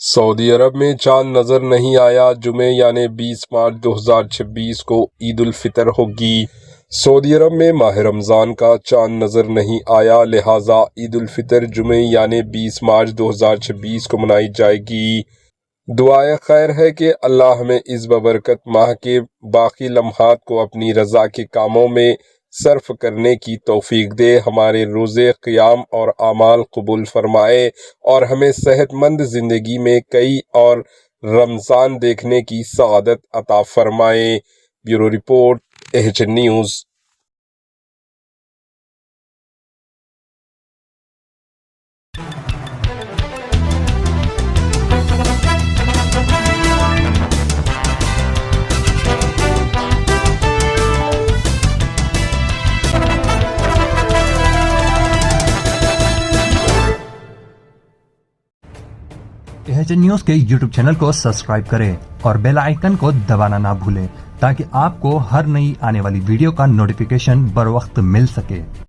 سعودی عرب میں چاند نظر نہیں آیا۔ جمعے یعنی 20 مارچ 2026 کو عید الفطر ہوگی۔ سعودی عرب میں ماہ رمضان کا چاند نظر نہیں آیا، لہٰذا عید الفطر جمعے یعنی 20 مارچ 2026 کو منائی جائے گی۔ دعائے خیر ہے کہ اللہ ہمیں اس ببرکت ماہ کے باقی لمحات کو اپنی رضا کے کاموں میں صرف کرنے کی توفیق دے، ہمارے روزے، قیام اور اعمال قبول فرمائے اور ہمیں صحت مند زندگی میں کئی اور رمضان دیکھنے کی سعادت عطا فرمائے۔ Bureau report, AHN news. AHN news کے YouTube چینل کو سبسکرائب کریں اور بیل آئیکن کو دبانا نہ بھولیں تاکہ آپ کو ہر نئی آنے والی ویڈیو کا نوٹیفیکیشن بر وقت مل سکے۔